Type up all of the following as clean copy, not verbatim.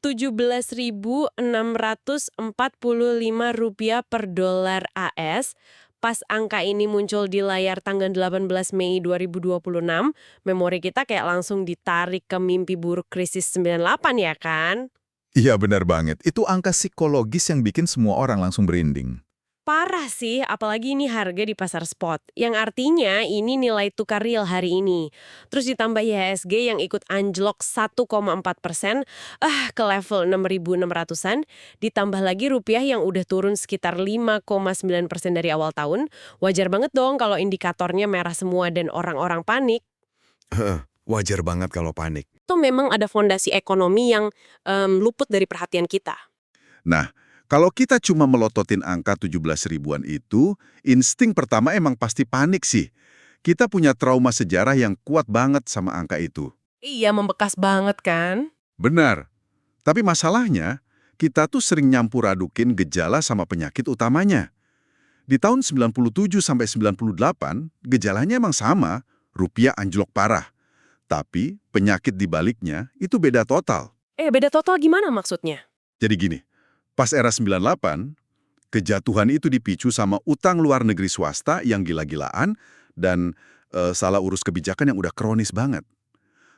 Rp17.645 per dolar AS. Pas angka ini muncul di layar tanggal 18 Mei 2026, memori kita kayak langsung ditarik ke mimpi buruk krisis 98 ya kan? Iya benar banget, itu angka psikologis yang bikin semua orang langsung berinding. Parah sih, apalagi ini harga di pasar spot, yang artinya ini nilai tukar real hari ini. Terus ditambah IHSG yang ikut anjlok 1,4%, ke level 6.600-an, ditambah lagi rupiah yang udah turun sekitar 5,9% dari awal tahun, wajar banget dong kalau indikatornya merah semua dan orang-orang panik. Wajar banget kalau panik. Itu memang ada fondasi ekonomi yang luput dari perhatian kita. Nah, kalau kita cuma melototin angka 17 ribuan itu, insting pertama emang pasti panik sih. Kita punya trauma sejarah yang kuat banget sama angka itu. Iya, membekas banget kan? Benar. Tapi masalahnya, kita tuh sering nyampur adukin gejala sama penyakit utamanya. Di tahun 97 sampai 98, gejalanya emang sama, rupiah anjlok parah. Tapi penyakit di baliknya itu beda total. Beda total gimana maksudnya? Jadi gini, pas era 98, kejatuhan itu dipicu sama utang luar negeri swasta yang gila-gilaan dan salah urus kebijakan yang udah kronis banget.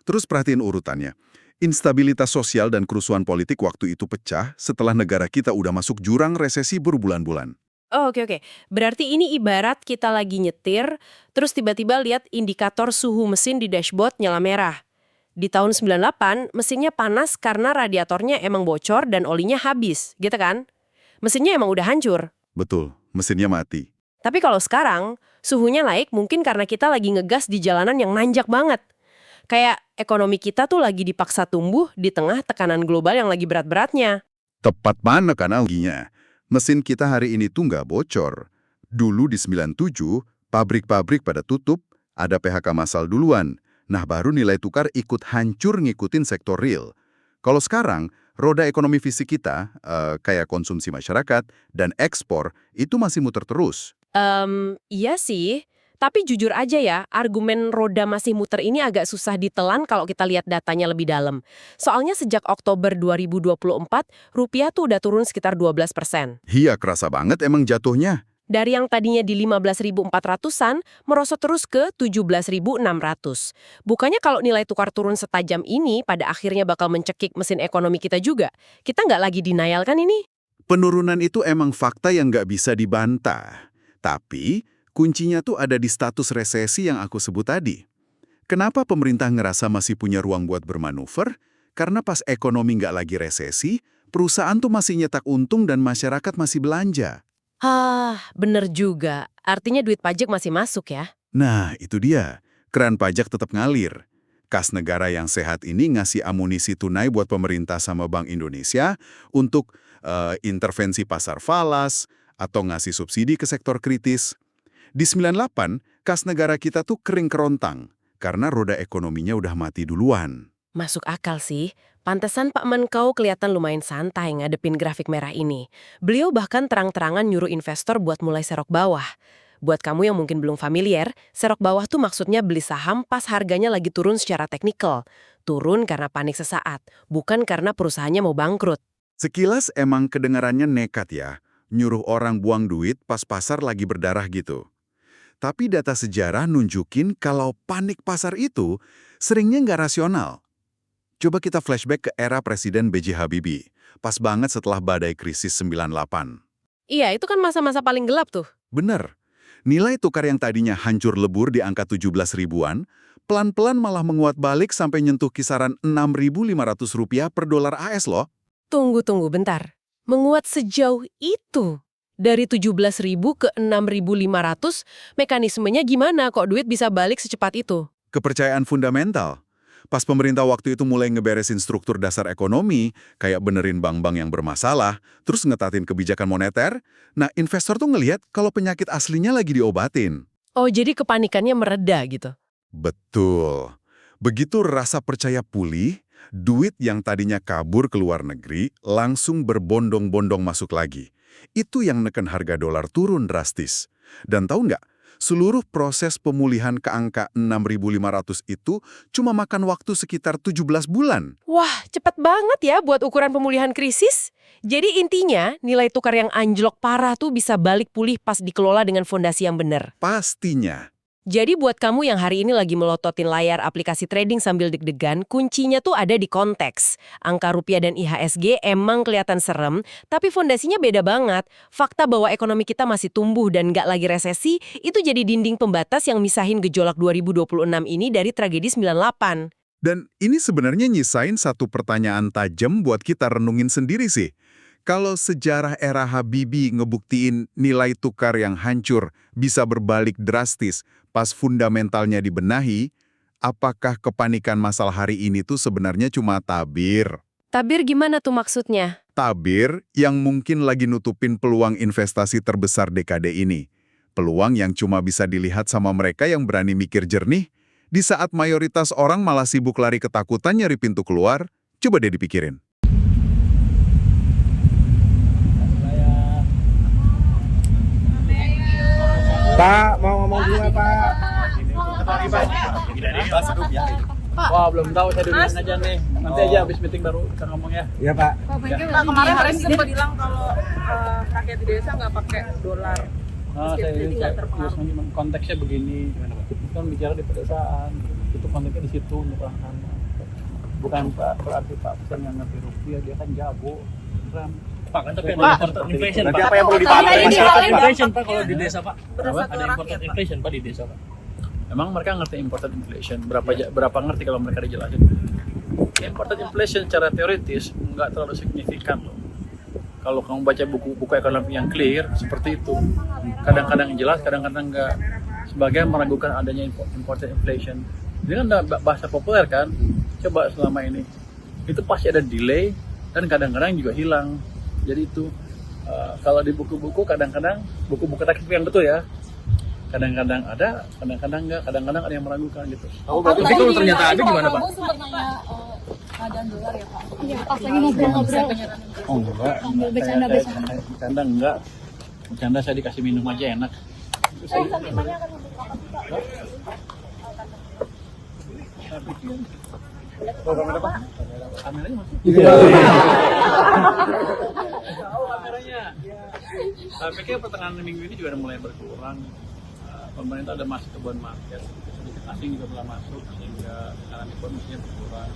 Terus perhatiin urutannya. Instabilitas sosial dan kerusuhan politik waktu itu pecah setelah negara kita udah masuk jurang resesi berbulan-bulan. Oh, oke. Berarti ini ibarat kita lagi nyetir, terus tiba-tiba lihat indikator suhu mesin di dashboard nyala merah. Di tahun 98, mesinnya panas karena radiatornya emang bocor dan olinya habis, gitu kan? Mesinnya emang udah hancur. Betul, mesinnya mati. Tapi kalau sekarang, suhunya naik mungkin karena kita lagi ngegas di jalanan yang nanjak banget. Kayak ekonomi kita tuh lagi dipaksa tumbuh di tengah tekanan global yang lagi berat-beratnya. Tepat mana kan analoginya? Mesin kita hari ini tuh nggak bocor. Dulu di 97, pabrik-pabrik pada tutup, ada PHK massal duluan. Nah baru nilai tukar ikut hancur ngikutin sektor real. Kalau sekarang, roda ekonomi fisik kita, kayak konsumsi masyarakat dan ekspor, itu masih muter terus. Iya sih. Tapi jujur aja ya, argumen roda masih muter ini agak susah ditelan kalau kita lihat datanya lebih dalam. Soalnya sejak Oktober 2024, rupiah tuh udah turun sekitar 12%. Iya, kerasa banget emang jatuhnya. Dari yang tadinya di 15.400-an, merosot terus ke 17.600. Bukannya kalau nilai tukar turun setajam ini, pada akhirnya bakal mencekik mesin ekonomi kita juga. Kita nggak lagi denial kan ini? Penurunan itu emang fakta yang nggak bisa dibantah. Tapi, kuncinya tuh ada di status resesi yang aku sebut tadi. Kenapa pemerintah ngerasa masih punya ruang buat bermanuver? Karena pas ekonomi nggak lagi resesi, perusahaan tuh masih nyetak untung dan masyarakat masih belanja. Bener juga. Artinya duit pajak masih masuk ya? Nah, itu dia. Keran pajak tetap ngalir. Kas negara yang sehat ini ngasih amunisi tunai buat pemerintah sama Bank Indonesia untuk intervensi pasar falas atau ngasih subsidi ke sektor kritis. Di 98, kas negara kita tuh kering kerontang karena roda ekonominya udah mati duluan. Masuk akal sih. Pantesan Pak Menkau kelihatan lumayan santai ngadepin grafik merah ini. Beliau bahkan terang-terangan nyuruh investor buat mulai serok bawah. Buat kamu yang mungkin belum familiar, serok bawah tuh maksudnya beli saham pas harganya lagi turun secara teknikal. Turun karena panik sesaat, bukan karena perusahaannya mau bangkrut. Sekilas emang kedengarannya nekat ya, nyuruh orang buang duit pas pasar lagi berdarah gitu. Tapi data sejarah nunjukin kalau panik pasar itu seringnya nggak rasional. Coba kita flashback ke era Presiden B.J. Habibie, pas banget setelah badai krisis 98. Iya, itu kan masa-masa paling gelap tuh. Bener, nilai tukar yang tadinya hancur lebur di angka 17 ribuan, pelan-pelan malah menguat balik sampai nyentuh kisaran Rp6.500 per dolar AS loh. Tunggu bentar. Menguat sejauh itu? Dari 17.000 ke 6.500, mekanismenya gimana kok duit bisa balik secepat itu? Kepercayaan fundamental. Pas pemerintah waktu itu mulai ngeberesin struktur dasar ekonomi, kayak benerin bank-bank yang bermasalah, terus ngetatin kebijakan moneter, nah investor tuh ngelihat kalau penyakit aslinya lagi diobatin. Oh, jadi kepanikannya mereda gitu? Betul. Begitu rasa percaya pulih, duit yang tadinya kabur ke luar negeri langsung berbondong-bondong masuk lagi. Itu yang neken harga dolar turun drastis. Dan tahu nggak, Seluruh proses pemulihan ke angka 6.500 itu cuma makan waktu sekitar 17 bulan. Wah, cepet banget ya buat ukuran pemulihan krisis. Jadi intinya, nilai tukar yang anjlok parah tuh bisa balik pulih pas dikelola dengan fondasi yang benar. Pastinya. Jadi buat kamu yang hari ini lagi melototin layar aplikasi trading sambil deg-degan, kuncinya tuh ada di konteks. Angka rupiah dan IHSG emang kelihatan serem, tapi fondasinya beda banget. Fakta bahwa ekonomi kita masih tumbuh dan nggak lagi resesi, itu jadi dinding pembatas yang misahin gejolak 2026 ini dari tragedi 98. Dan ini sebenarnya nyisain satu pertanyaan tajam buat kita renungin sendiri sih. Kalau sejarah era Habibie ngebuktiin nilai tukar yang hancur bisa berbalik drastis pas fundamentalnya dibenahi, apakah kepanikan masalah hari ini tuh sebenarnya cuma tabir? Tabir gimana tuh maksudnya? Tabir yang mungkin lagi nutupin peluang investasi terbesar dekade ini. Peluang yang cuma bisa dilihat sama mereka yang berani mikir jernih, di saat mayoritas orang malah sibuk lari ketakutan nyari pintu keluar. Coba deh dipikirin. Pak, mau ngomong dulu Pak. Wah, belum tahu, saya duluan aja nih. Nanti aja habis meeting baru kita ngomong ya. Iya Pak. Pak, kemarin Presiden bilang kalau rakyat di desa nggak pakai dolar. Saya Jadi nggak terpengaruh. konteksnya begini. Kan bicara di pedesaan, itu konteksnya di situ nyerahkan. Bukan berarti Pak Presiden yang ngerti rupiah, dia kan jago. Pak, kan tapi ada imported inflation, Pak. Apa yang perlu dipahami? Imported inflation, Pak, kalau di desa, Pak. Berdasarkan Ada imported rakyat, Pak. inflation, Pak, di desa, Pak. Emang mereka ngerti imported inflation? Berapa ngerti kalau mereka dijelasin? Imported inflation secara teoritis nggak terlalu signifikan loh. Kalau kamu baca buku-buku ekonomi yang clear, seperti itu. Kadang-kadang jelas, kadang-kadang nggak. Sebagian meragukan adanya imported inflation. Ini kan udah bahasa populer kan? Coba selama ini. Itu pasti ada delay, dan kadang-kadang juga hilang. Jadi itu, kalau di buku-buku kadang-kadang, buku-buku teknik yang betul ya, kadang-kadang ada, kadang-kadang enggak, kadang-kadang ada yang meragukan gitu. Tapi kalau ternyata ada gimana Pak? Kamu sempat nanya keadaan dolar ya Pak? Iya, pas lagi ngobrol-ngobrol. Oh enggak, Sambil bercanda-bercanda. saya bercanda enggak. Bercanda saya dikasih minum aja enak. Sentimennya akan untuk apa sih Pak? Kameranya masih? Tahu kameranya. Saya pikir pertengahan minggu ini juga udah mulai berkurang. Pemerintah ada masuk ke bond market, sedikit asing juga mulai masuk sehingga tekanan di bond mestinya berkurang.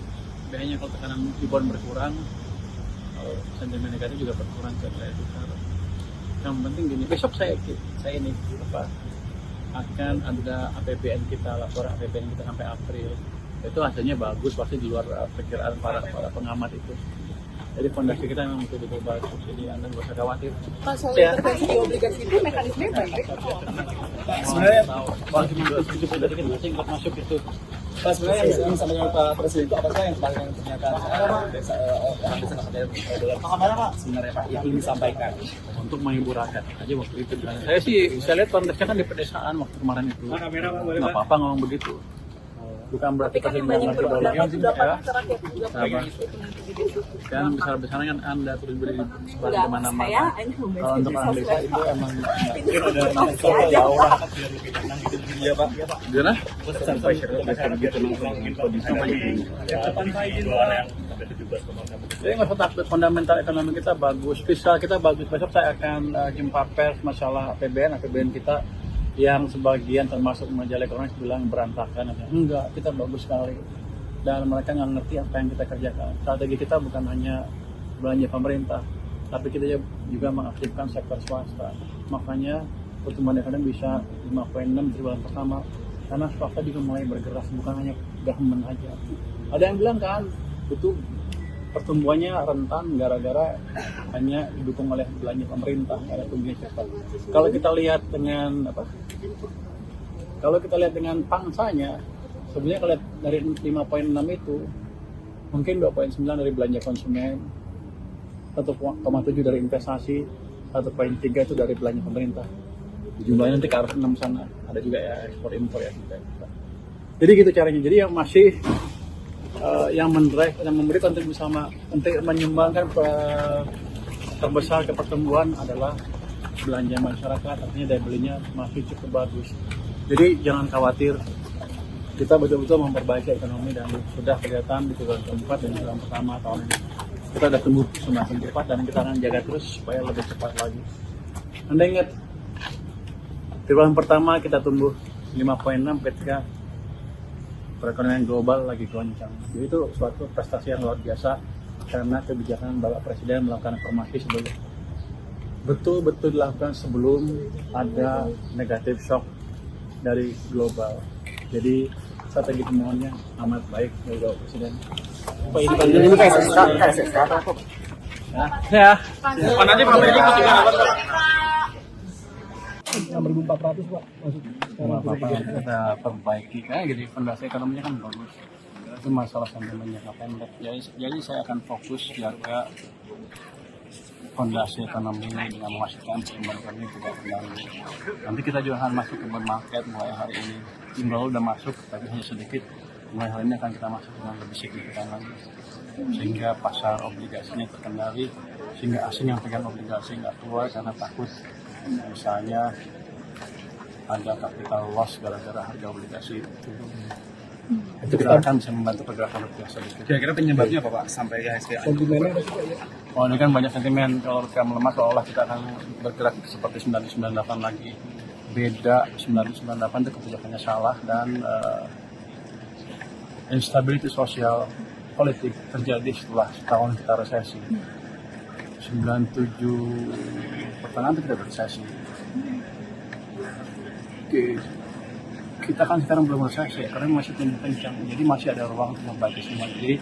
Biasanya kalau tekanan di bond berkurang, sentimen negatif juga berkurang ke nilai tukar. Yang penting gini, besok saya ini akan ada APBN kita, laporan APBN kita sampai April. Itu hasilnya bagus, pasti di luar perkiraan para pengamat itu. Jadi fondasi kita memang betul-betul bagus, jadi Anda nggak usah khawatir. Pak, soal intervensi di obligasi itu mekanismenya baik. Sebenarnya Kalau itu sudah dikit asing nggak masuk itu. Pak, sebenarnya yang disampaikan Pak Presiden itu apa sih yang paling pernyataan orang desa nggak pakai dolar? Mana Pak? Sebenarnya Pak yang ingin disampaikan Untuk menghibur rakyat aja waktu itu. Saya lihat konteksnya kan di pedesaan waktu kemarin itu. Nggak apa-apa ngomong begitu. Bukan berarti Tapi kan yang presiden banyak nggak ngerti dolar. berpendapat sudah Ya. pernah ke rakyat juga Pak. Dan besar-besarnya kan Anda terus beri sebar di Enggak, mana-mana. saya ini Kalau membaca untuk orang desa itu emang ini konsultasi aja. iya Pak. gimana? Jadi nggak usah takut, fundamental ekonomi kita bagus, fiskal kita bagus. Besok saya akan jumpa pers masalah APBN kita yang sebagian termasuk majalah ekonomi bilang berantakan. Enggak, kita bagus sekali. Dan mereka nggak ngerti apa yang kita kerjakan. Strategi kita bukan hanya belanja pemerintah, tapi kita juga mengaktifkan sektor swasta. Makanya pertumbuhan ekonomi bisa 5,6 di bulan pertama, karena swasta juga mulai bergerak, bukan hanya government aja. Ada yang bilang kan, itu pertumbuhannya rentan gara-gara hanya didukung oleh belanja pemerintah, ada tumbuhnya cepat. Kalau kita lihat dengan Kalau kita lihat dengan pangsanya, sebenarnya kalau lihat dari 5,6 itu mungkin 2,9 dari belanja konsumen, 1,7 dari investasi, 1,3 itu dari belanja pemerintah. Jumlahnya nanti ke arah 6 sana. Ada juga ya ekspor impor ya. Jadi gitu caranya. Jadi yang masih yang mendrive, yang memberi kontribusi sama untuk menyumbangkan terbesar ke pertumbuhan adalah belanja masyarakat, artinya daya belinya masih cukup bagus. Jadi jangan khawatir, kita betul-betul memperbaiki ekonomi dan sudah kelihatan di triwulan keempat dan triwulan pertama tahun ini. Kita sudah tumbuh semakin cepat dan kita akan jaga terus supaya lebih cepat lagi. Anda ingat, triwulan pertama kita tumbuh 5,6 ketika perekonomian global lagi goncang. Jadi itu suatu prestasi yang luar biasa karena kebijakan Bapak Presiden melakukan reformasi sebelum betul-betul dilakukan sebelum ada negatif shock dari global. Jadi strategi temuannya amat baik dari Bapak Presiden. Pak ini kayak SSK apa? Ya. Kapan aja Pak Presiden ikut juga apa? 6.400 Pak. Apa kita perbaiki kan, jadi fondasi ekonominya kan bagus. Itu masalah sentimen jangka pendek. Jadi saya akan fokus jaga fondasi ekonomi dengan memastikan pertumbuhan ekonomi tidak terganggu. Nanti kita juga akan masuk ke bond market mulai hari ini. Imbal udah masuk, tapi hanya sedikit. Mulai hari ini akan kita masuk dengan lebih signifikan lagi. Sehingga pasar obligasinya terkendali, sehingga asing yang pegang obligasi nggak keluar karena takut misalnya ada capital loss gara-gara harga obligasi turun. Itu kita akan bisa membantu pergerakan rupiah sedikit. Kira-kira penyebabnya apa Pak sampai IHSG? Sentimennya apa sih Pak? Oh, ini kan banyak sentimen. Kalau rupiah melemah seolah kita akan bergerak seperti 1998 lagi. Beda, 1998 itu kebijakannya salah dan instability sosial politik terjadi setelah setahun kita resesi. 97 pertengahan itu kita resesi. Oke. Kita kan sekarang belum resesi karena masih tumbuh kencang, jadi masih ada ruang untuk membaiki semua. Jadi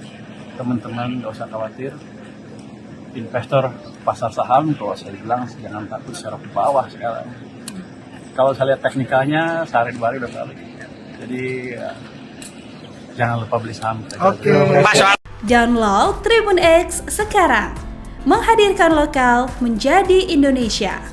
teman-teman nggak usah khawatir. Investor pasar saham, kalau saya bilang jangan takut serok ke bawah sekarang. Kalau saya lihat teknikalnya sehari dua hari udah balik. Jadi jangan lupa beli saham. Oke. Download Tribun X sekarang, menghadirkan lokal menjadi Indonesia.